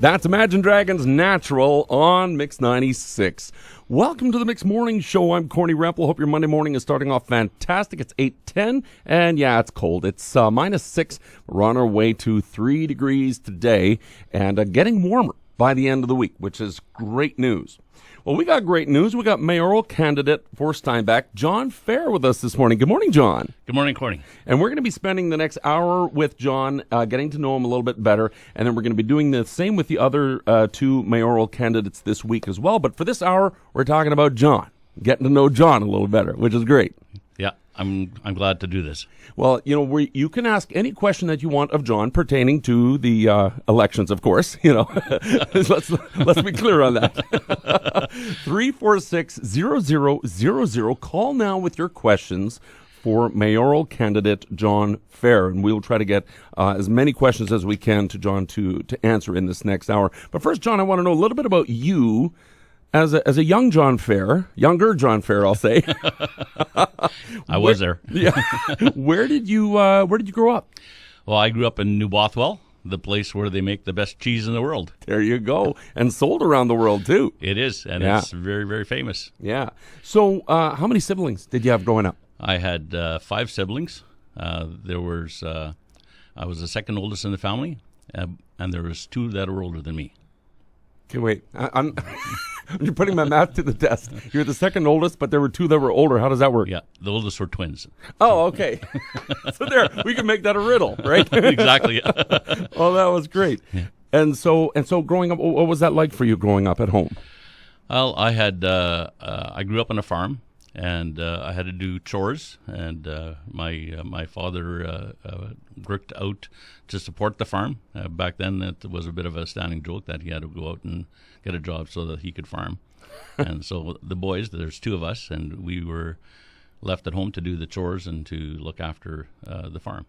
That's Imagine Dragons Natural on Mix 96. Welcome to the Mix Morning Show. I'm Corny Rempel. Hope your Monday morning is starting off fantastic. It's 8:10, and yeah, it's cold. It's -6. We're on our way to 3 degrees today, and getting warmer by the end of the week, which is great news. Well, we got great news. We got mayoral candidate for Steinbach, John Fehr, with us this morning. Good morning, John. Good morning, Corny. And we're going to be spending the next hour with John, getting to know him a little bit better. And then we're going to be doing the same with the other two mayoral candidates this week as well. But for this hour, we're talking about John, getting to know John a little better, which is great. Yeah, I'm glad to do this. Well, you know, you can ask any question that you want of John pertaining to the elections, of course. You know, let's be clear on that. 346-0000. Call now with your questions for mayoral candidate John Fehr, and we'll try to get as many questions as we can to John to answer in this next hour. But first, John, I want to know a little bit about you. As a young John Fehr, younger John Fehr, I'll say. I was there. Yeah. Where did you grow up? Well, I grew up in New Bothwell, the place where they make the best cheese in the world. There you go. And sold around the world, too. It is, and Yeah. it's very, very famous. Yeah. So how many siblings did you have growing up? I had 5 siblings. I was the second oldest in the family, and there was 2 that were older than me. Okay, wait. I'm you're putting my math to the test. You're the second oldest, but there were 2 that were older. How does that work? Yeah, the oldest were twins. Oh, okay. So there, we can make that a riddle, right? Exactly. Oh, that was great. Yeah. And so growing up, what was that like for you growing up at home? Well, I grew up on a farm, and I had to do chores, and my father worked out to support the farm. Back then, it was a bit of a standing joke that he had to go out and get a job so that he could farm. And so the boys, there's 2 of us, and we were left at home to do the chores and to look after the farm.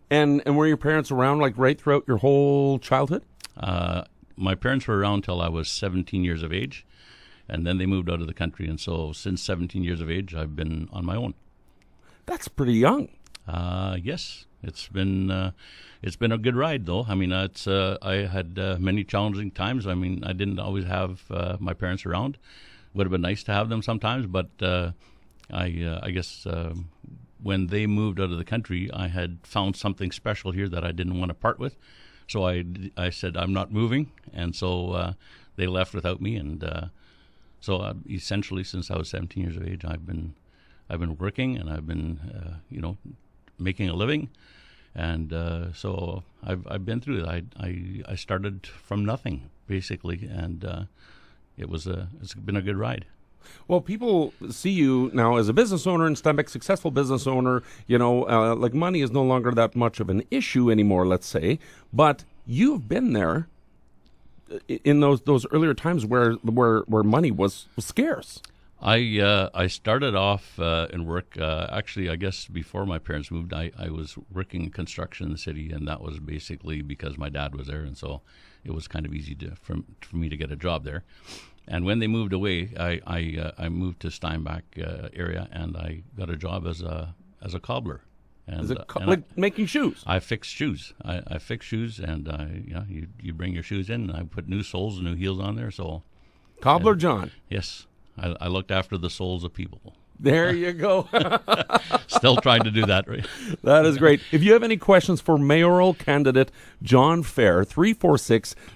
And were your parents around like right throughout your whole childhood? My parents were around till I was 17 years of age. And then they moved out of the country, and so since 17 years of age, I've been on my own. That's pretty young. Yes, it's been a good ride, though. I mean, I had many challenging times. I mean, I didn't always have my parents around. Would have been nice to have them sometimes, but I guess when they moved out of the country, I had found something special here that I didn't want to part with. So I said I'm not moving, and so they left without me, and. So essentially, since I was 17 years of age, I've been working, and I've been making a living, and so I've been through it. I started from nothing basically, and it's been a good ride. Well, people see you now as a business owner and Steinbach, successful business owner. You know, like money is no longer that much of an issue anymore, let's say. But you've been there in those earlier times where money was scarce. I started off in work, actually, I guess before my parents moved, I was working in construction in the city, and that was basically because my dad was there, and so it was kind of easy for me to get a job there. And when they moved away, I moved to Steinbach area, and I got a job as a cobbler. And, like making shoes? I fix shoes. I fix shoes, and you bring your shoes in, and I put new soles and new heels on there. So, Cobbler John. Yes, I looked after the souls of people. There you go. Still trying to do that, right? That is great. If you have any questions for mayoral candidate John Fehr,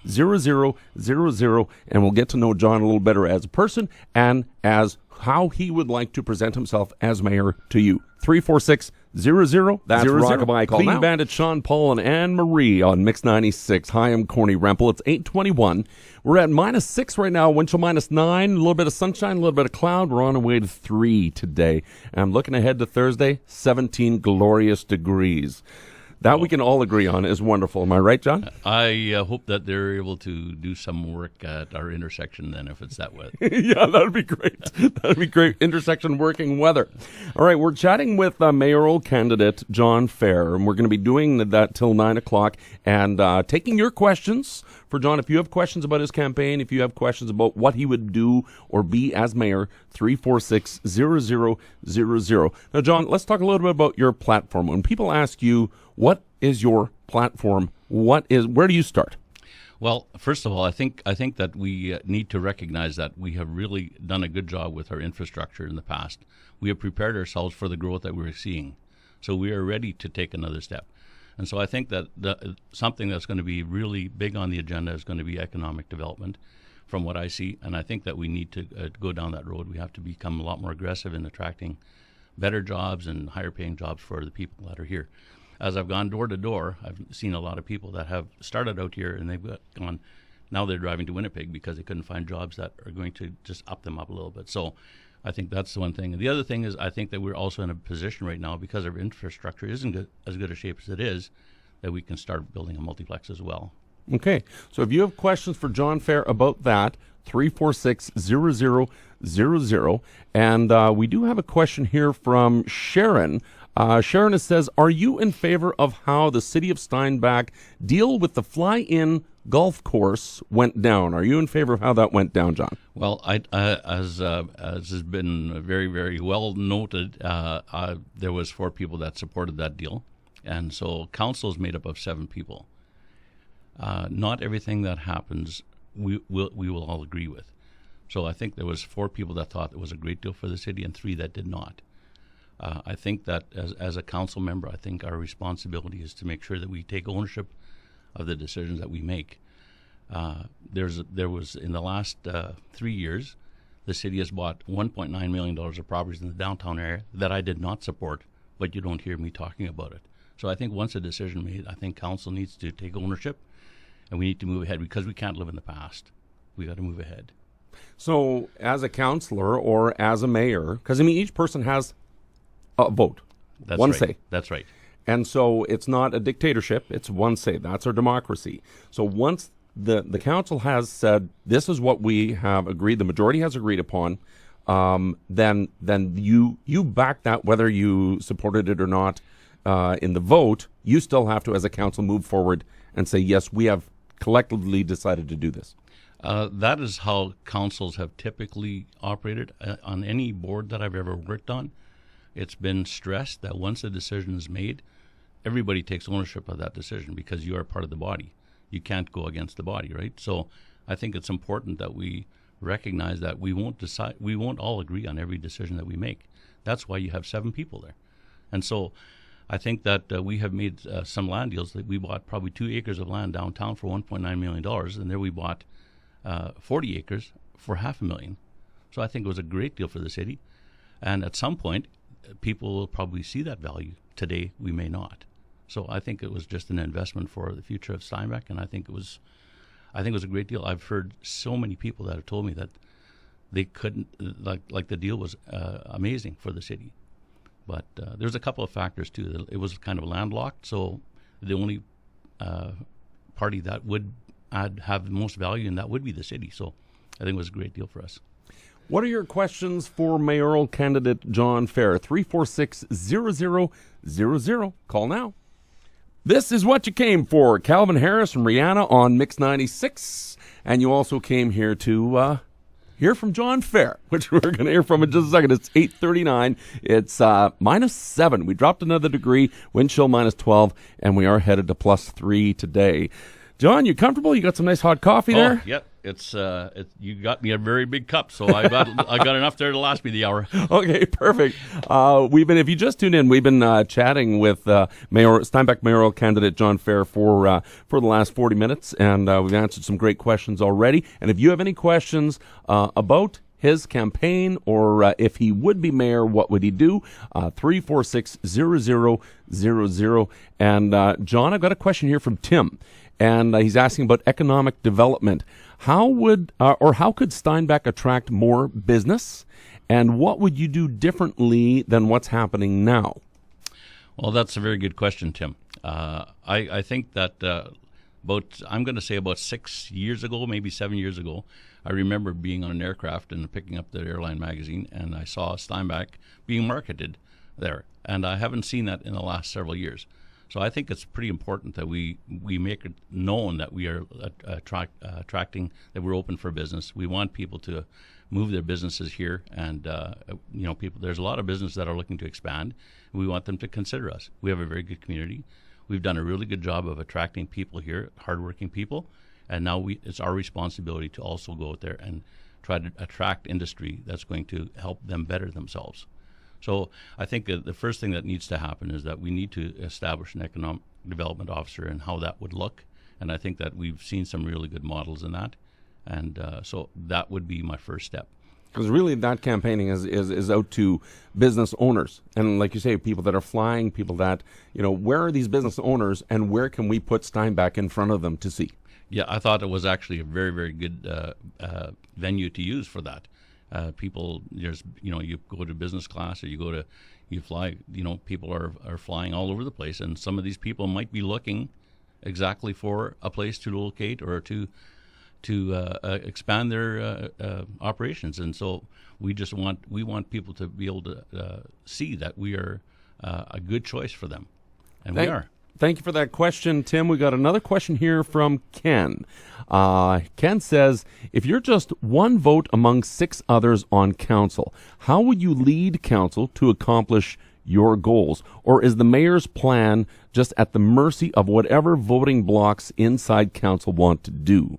346-0000, and we'll get to know John a little better as a person and as how he would like to present himself as mayor to you. 346-0000. That's Rockabye. Clean now. Bandit, Sean Paul, and Anne Marie on Mix 96. Hi, I'm Corny Rempel. It's 8:21. We're at -6 right now. Wind chill -9. A little bit of sunshine, a little bit of cloud. We're on our way to 3 today. And I'm looking ahead to Thursday, 17 glorious degrees. That we can all agree on is wonderful. Am I right, John? I hope that they're able to do some work at our intersection then if it's that wet. Yeah, that would be great. That would be great. Intersection working weather. All right, we're chatting with mayoral candidate John Fehr, and we're going to be doing that till 9 o'clock and taking your questions for John. If you have questions about his campaign, if you have questions about what he would do or be as mayor, 346-0000. Now, John, let's talk a little bit about your platform. When people ask you, what is your platform? Where do you start? Well, first of all, I think that we need to recognize that we have really done a good job with our infrastructure in the past. We have prepared ourselves for the growth that we're seeing, so we are ready to take another step. And so I think that something that's going to be really big on the agenda is going to be economic development, from what I see. And I think that we need to go down that road. We have to become a lot more aggressive in attracting better jobs and higher paying jobs for the people that are here. As I've gone door to door, I've seen a lot of people that have started out here and they've gone, now they're driving to Winnipeg because they couldn't find jobs that are going to just up them up a little bit. So I think that's the one thing. And the other thing is I think that we're also in a position right now, because our infrastructure isn't as good a shape as it is, that we can start building a multiplex as well. Okay, so if you have questions for John Fehr about that, 346-0000. And we do have a question here from Sharon. Sharon says, are you in favor of how the city of Steinbach deal with the fly-in golf course went down? Are you in favor of how that went down, John? Well, as has been very, very well noted, there was 4 people that supported that deal. And so council is made up of 7 people. Not everything that happens we will all agree with. So I think there was 4 people that thought it was a great deal for the city and 3 that did not. I think that as a council member, I think our responsibility is to make sure that we take ownership of the decisions that we make. There was in the last 3 years, the city has bought $1.9 million of properties in the downtown area that I did not support, but you don't hear me talking about it. So I think once a decision made, I think council needs to take ownership, and we need to move ahead because we can't live in the past. We got to move ahead. So as a councillor or as a mayor, because I mean each person has a vote, That's one right. say. That's right. And so it's not a dictatorship, it's one say. That's our democracy. So once the council has said, this is what we have agreed, the majority has agreed upon, then you back that whether you supported it or not in the vote. You still have to, as a council, move forward and say, yes, we have collectively decided to do this. That is how councils have typically operated. On any board that I've ever worked on, it's been stressed that once a decision is made, everybody takes ownership of that decision because you are part of the body. You can't go against the body, right? So I think it's important that we recognize that we won't all agree on every decision that we make. That's why you have 7 people there. And so I think that we have made some land deals. That we bought probably 2 acres of land downtown for $1.9 million, and there we bought 40 acres for $500,000. So I think it was a great deal for the city. And at some point, people will probably see that value. Today, we may not. So I think it was just an investment for the future of Steinbach, and I think it was a great deal. I've heard so many people that have told me that they couldn't, like the deal was amazing for the city. But there's a couple of factors too. It was kind of landlocked, so the only party that would have the most value, and that would be the city. So I think it was a great deal for us. What are your questions for mayoral candidate John Fehr? 346-0000. Call now. This is what you came for. Calvin Harris and Rihanna on Mix 96. And you also came here to hear from John Fehr, which we're going to hear from in just a second. It's 8:39. It's -7. We dropped another degree, wind chill -12, and we are headed to +3 today. John, you comfortable? You got some nice hot coffee there? Oh, yep. It's you got me a very big cup, so I got enough there to last me the hour. Okay, perfect. If you just tuned in, we've been chatting with Steinbach mayoral candidate John Fehr for the last 40 minutes, and we've answered some great questions already. And if you have any questions about his campaign or if he would be mayor, what would he do? 346-0000. And John, I've got a question here from Tim, and he's asking about economic development. How could Steinbach attract more business, and what would you do differently than what's happening now? Well, that's a very good question, Tim. I think that I'm going to say about 6 years ago, maybe 7 years ago, I remember being on an aircraft and picking up the airline magazine, and I saw Steinbach being marketed there, and I haven't seen that in the last several years. So I think it's pretty important that we make it known that we are attracting, that we're open for business. We want people to move their businesses here, and people. There's a lot of businesses that are looking to expand. We want them to consider us. We have a very good community. We've done a really good job of attracting people here, hardworking people, And now it's our responsibility to also go out there and try to attract industry that's going to help them better themselves. So I think the first thing that needs to happen is that we need to establish an economic development officer and how that would look. And I think that we've seen some really good models in that. And so that would be my first step. Because really that campaigning is out to business owners. And like you say, people that are flying, people that, where are these business owners and where can we put Steinbach in front of them to see? Yeah, I thought it was actually a very, very good venue to use for that. People, you go to business class or you fly, people are flying all over the place. And some of these people might be looking exactly for a place to locate or to expand their operations. And so we want people to be able to see that we are a good choice for them. And we are. Thank you for that question, Tim. We got another question here from Ken. Ken says, if you're just one vote among 6 others on council, how would you lead council to accomplish your goals? Or is the mayor's plan just at the mercy of whatever voting blocks inside council want to do?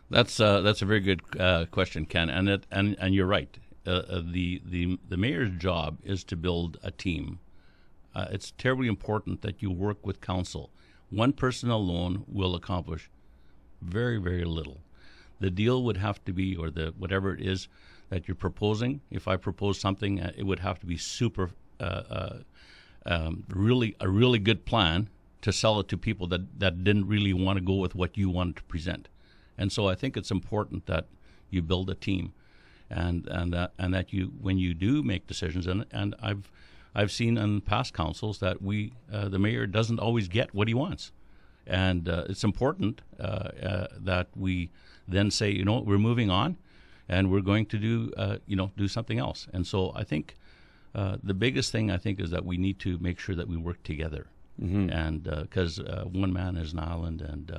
That's a very good question, Ken, and you're right. The mayor's job is to build a team. It's terribly important that you work with council. One person alone will accomplish very, very little. The deal would have to be, or whatever it is that you're proposing. If I propose something, it would have to be super, really a really good plan to sell it to people that didn't really want to go with what you wanted to present. And so I think it's important that you build a team, and that you, when you do make decisions, and I've seen in past councils that the mayor doesn't always get what he wants, and it's important that we then say, we're moving on, and we're going to do something else. And so I think the biggest thing is that we need to make sure that we work together, and because one man is an island, and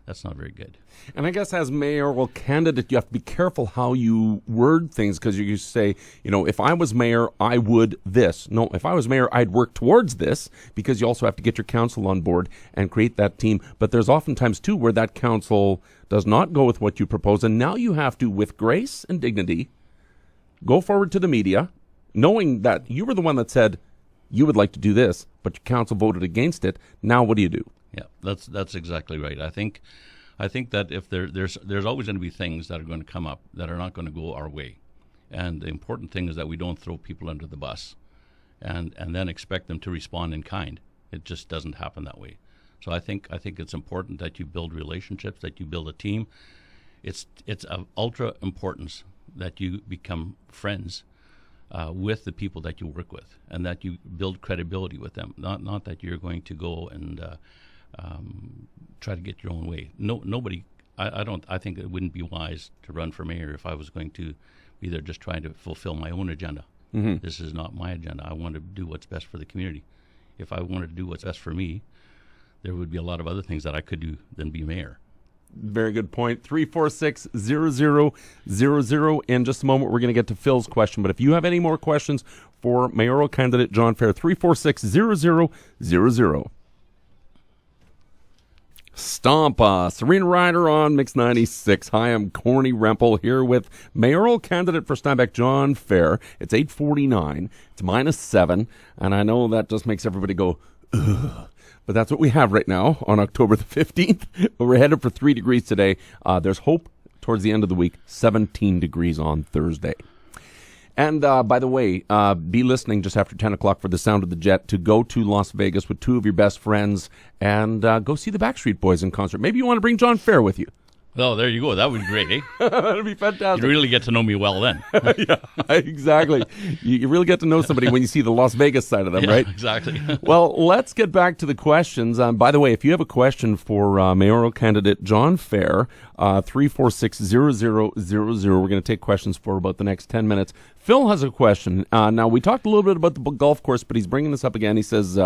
that's not very good. And I guess as mayoral candidate, you have to be careful how you word things, because you say, if I was mayor, I would this. No, if I was mayor, I'd work towards this, because you also have to get your council on board and create that team. But there's oftentimes, too, where that council does not go with what you propose. And now you have to, with grace and dignity, go forward to the media, knowing that you were the one that said you would like to do this, but your council voted against it. Now what do you do? Yeah, that's exactly right. I think that if there's always going to be things that are going to come up that are not going to go our way, and the important thing is that we don't throw people under the bus, and then expect them to respond in kind. It just doesn't happen that way. So I think it's important that you build relationships, that you build a team. It's of ultra importance that you become friends with the people that you work with, and that you build credibility with them. Not that you're going to go and try to get your own way. Nobody. I think it wouldn't be wise to run for mayor if I was going to be there just trying to fulfill my own agenda. Mm-hmm. This is not my agenda. I want to do what's best for the community. If I wanted to do what's best for me, there would be a lot of other things that I could do than be mayor. Very good point. 346-0000. In just a moment, we're going to get to Phil's question. But if you have any more questions for mayoral candidate John Fehr, 346-0000. Stomp Serena Ryder on Mix 96. Hi, I'm Corny Rempel here with mayoral candidate for Steinbach, John Fehr. It's 8:49. It's -7. And I know that just makes everybody go, ugh. But that's what we have right now on October the 15th. We're headed for 3 degrees today. There's hope towards the end of the week, 17 degrees on Thursday. And by the way, be listening just after 10 o'clock for the Sound of the Jet to go to Las Vegas with 2 of your best friends and go see the Backstreet Boys in concert. Maybe you want to bring John Fehr with you. Oh, there you go. That would be great, eh? That'd be fantastic. You really get to know me well then. Yeah, exactly. You really get to know somebody when you see the Las Vegas side of them, right? Exactly. Well, let's get back to the questions. By the way, if you have a question for mayoral candidate John Fehr, 346-0000. We're going to take questions for about the next 10 minutes. Phil has a question. Now, we talked a little bit about the golf course, but he's bringing this up again. He says,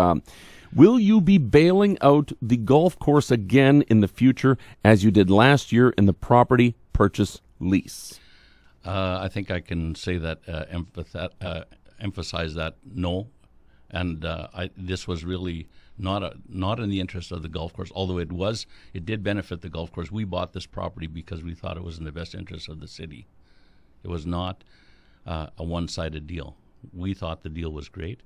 will you be bailing out the golf course again in the future as you did last year in the property purchase lease? I think I can say that, emphasize that no. And this was really not in the interest of the golf course. Although it did benefit the golf course. We bought this property because we thought it was in the best interest of the city. It was not a one-sided deal. We thought the deal was great,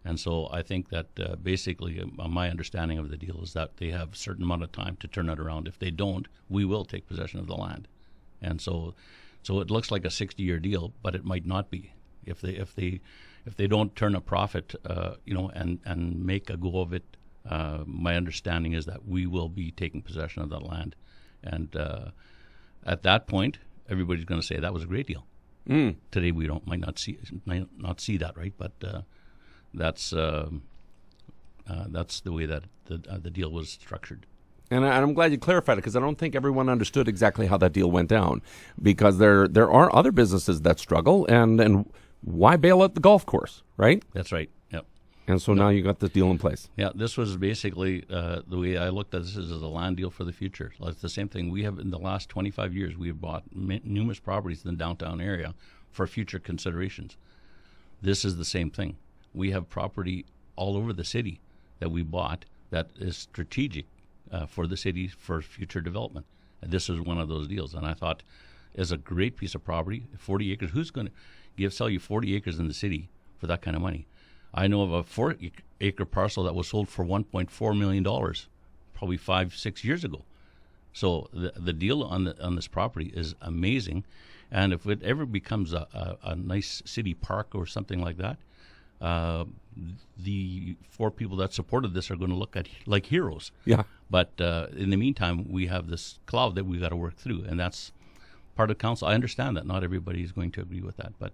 and so I think that basically my understanding of the deal is that they have a certain amount of time to turn it around. If they don't, we will take possession of the land, and so it looks like a 60-year deal, but it might not be if they don't turn a profit, and make a go of it. My understanding is that we will be taking possession of that land, and at that point, everybody's going to say that was a great deal. Today we might not see that, right? But that's the way that the deal was structured. And I'm glad you clarified it, because I don't think everyone understood exactly how that deal went down, because there are other businesses that struggle, and why bail out the golf course, right? That's right. Yep. And so now you got this deal in place. Yeah, this was basically the way I looked at this as a land deal for the future. It's the same thing. We have, in the last 25 years, we have bought numerous properties in the downtown area for future considerations. This is the same thing. We have property all over the city that we bought that is strategic for the city for future development. And this is one of those deals. And I thought, it's a great piece of property, 40 acres. Who's going to sell you 40 acres in the city for that kind of money? I know of a 4-acre parcel that was sold for $1.4 million, probably 5-6 years ago. So the deal on this property is amazing, and if it ever becomes a nice city park or something like that, the 4 people that supported this are going to look at like heroes. Yeah. But in the meantime, we have this cloud that we've got to work through, and that's part of council. I understand that not everybody is going to agree with that, but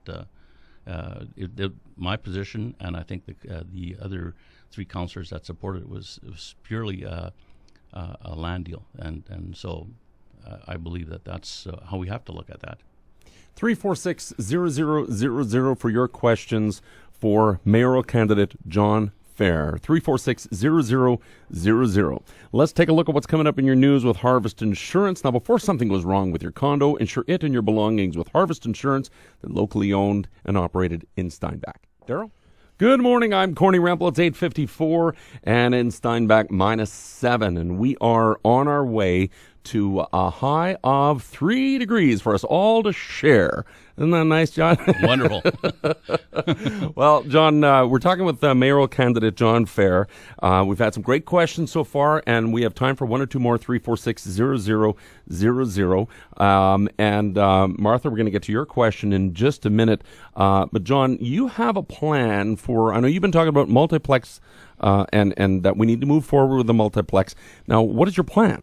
my position, and I think the other 3 councillors that supported it, was purely a land deal, and so I believe that's how we have to look at that. 346-0000 for your questions for mayoral candidate John Fehr. 346-0000. Let's take a look at what's coming up in your news with Harvest Insurance. Now, before something goes wrong with your condo, insure it and your belongings with Harvest Insurance, the locally owned and operated in Steinbach. Daryl? Good morning. I'm Corny Rempel. It's 8:54, and in Steinbach, -7, and we are on our way to a high of 3 degrees for us all to share. Isn't that nice, John? Wonderful. Well, John, we're talking with mayoral candidate John Fehr. We've had some great questions so far, and we have time for 1 or 2 more. 346-0000. And Martha, we're going to get to your question in just a minute. But John, you have a plan for, I know you've been talking about multiplex, and that we need to move forward with the multiplex. Now, what is your plan?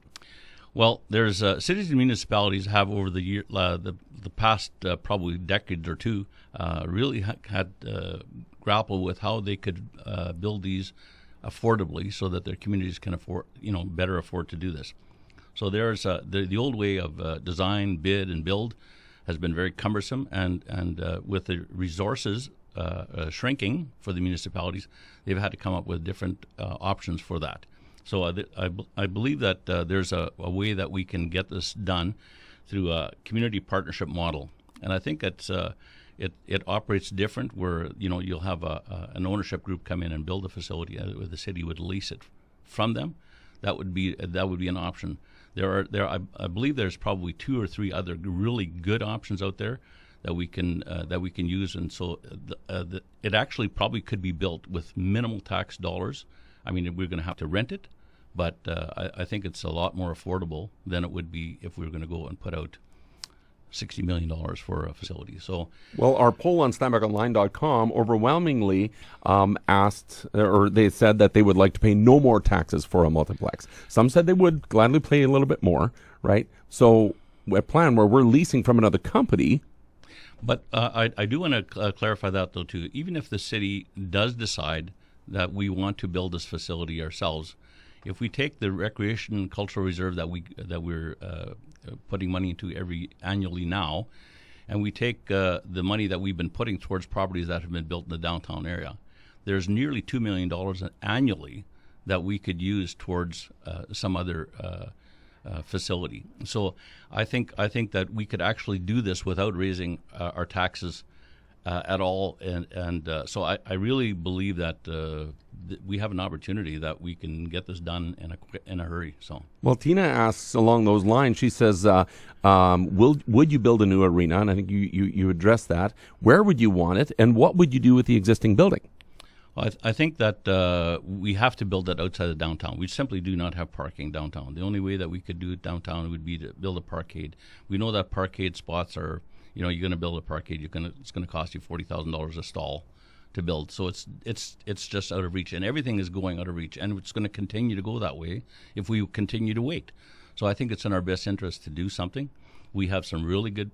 Well, there's cities and municipalities have over the year, the past probably decade or two, really had grapple with how they could build these affordably, so that their communities can better afford to do this. So there's the old way of design, bid, and build has been very cumbersome, and with the resources shrinking for the municipalities, they've had to come up with different options for that. So I believe that there's a way that we can get this done through a community partnership model, and I think it's it operates different, where you'll have an ownership group come in and build a facility, where the city would lease it from them. That would be an option. I believe there's probably 2 or 3 other really good options out there that we can use, and so it actually probably could be built with minimal tax dollars. I mean, we're going to have to rent it, but I think it's a lot more affordable than it would be if we were going to go and put out $60 million for a facility. So, well, our poll on SteinbachOnline.com overwhelmingly asked, or they said that they would like to pay no more taxes for a multiplex. Some said they would gladly pay a little bit more, right? So a plan where we're leasing from another company. But I do want to clarify that, though, too. Even if the city does decide that we want to build this facility ourselves, if we take the recreation and cultural reserve that we're putting money into annually now, and we take the money that we've been putting towards properties that have been built in the downtown area, there's nearly $2 million annually that we could use towards some other facility. So I think that we could actually do this without raising our taxes at all, and so I really believe that we have an opportunity that we can get this done in a hurry. So, well, Tina asks along those lines. She says, would you build a new arena? And I think you addressed that. Where would you want it, and what would you do with the existing building? Well, I think that we have to build that outside of downtown. We simply do not have parking downtown. The only way that we could do it downtown would be to build a parkade. We know that parkade spots are, you're going to build a parkade. It's going to cost you $40,000 a stall to build. So it's just out of reach, and everything is going out of reach, and it's going to continue to go that way if we continue to wait. So I think it's in our best interest to do something. We have some really good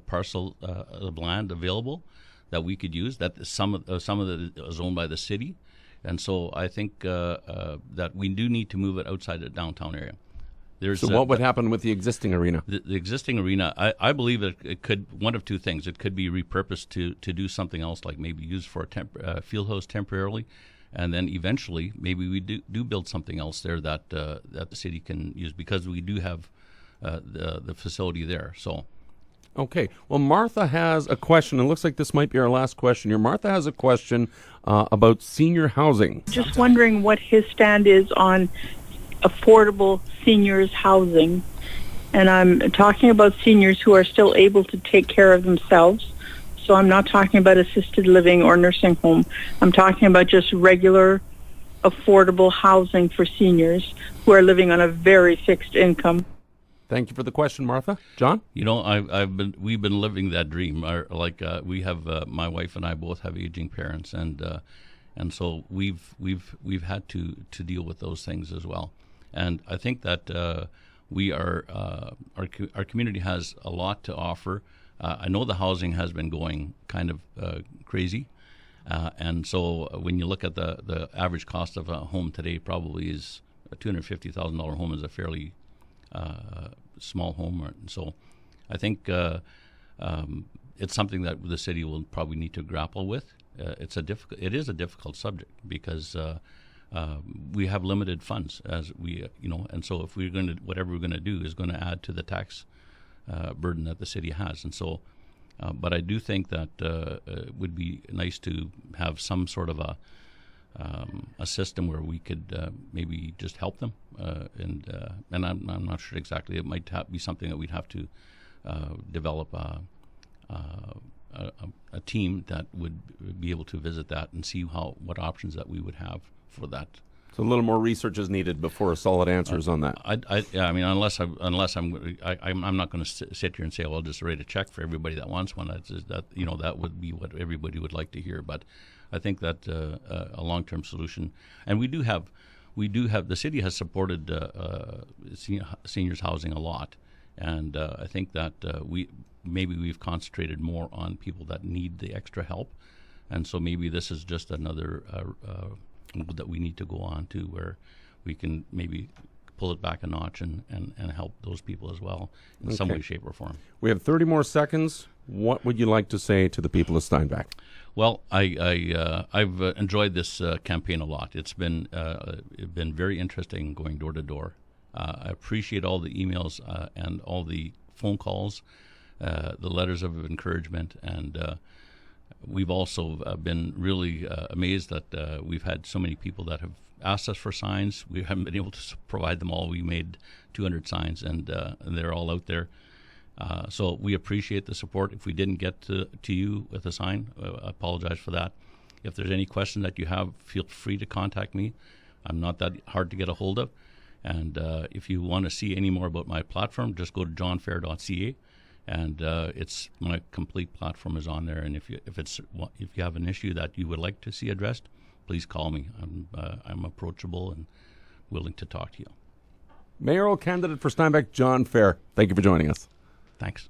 parcel of land available that we could use. That some of it is owned by the city, and so I think that we do need to move it outside the downtown area. So what would happen with the existing arena? The existing arena, I believe it could, one of two things. It could be repurposed to do something else, like maybe used for a field house temporarily, and then eventually maybe we do build something else there that the city can use, because we do have the facility there. So. Okay. Well, Martha has a question. It looks like this might be our last question here. Martha has a question about senior housing. Just wondering what his stand is on affordable seniors housing. And I'm talking about seniors who are still able to take care of themselves. So I'm not talking about assisted living or nursing home. I'm talking about just regular affordable housing for seniors who are living on a very fixed income. Thank you for the question, Martha. John? We've been living that dream. We have my wife and I both have aging parents, and so we've had to deal with those things as well. And I think that we are our community has a lot to offer. I know the housing has been going kind of crazy, and so when you look at the average cost of a home today, probably is a $250,000 home is a fairly small home. So I think it's something that the city will probably need to grapple with. It is a difficult subject because we have limited funds, as and so if we're going to, whatever we're going to do is going to add to the tax burden that the city has. And so, but I do think that it would be nice to have some sort of a system where we could maybe just help them, and I'm not sure exactly. It might be something that we'd have to develop a team that would be able to visit that and see what options that we would have for that. So a little more research is needed before a solid answer is on that. I mean, unless I'm not going to sit here and say, well, I'll just write a check for everybody that wants one. That would be what everybody would like to hear. But I think that a long-term solution, and we do have the city has supported seniors housing a lot, and I think that we've concentrated more on people that need the extra help, and so maybe this is just another that we need to go on to, where we can maybe pull it back a notch and help those people as well in some way, shape, or form. We have 30 more seconds. What would you like to say to the people of Steinbach? Well, I've enjoyed this campaign a lot. It's been very interesting going door to door. I appreciate all the emails and all the phone calls, the letters of encouragement, and we've also been really amazed that we've had so many people that have asked us for signs. We haven't been able to provide them all. We made 200 signs, and they're all out there. So we appreciate the support. If we didn't get to you with a sign, I apologize for that. If there's any question that you have, feel free to contact me. I'm not that hard to get a hold of. And if you want to see any more about my platform, just go to johnfehr.ca, and it's my complete platform is on there. And if you have an issue that you would like to see addressed, please call me. I'm approachable and willing to talk to you. Mayoral candidate for Steinbach, John Fehr. Thank you for joining us. Thanks.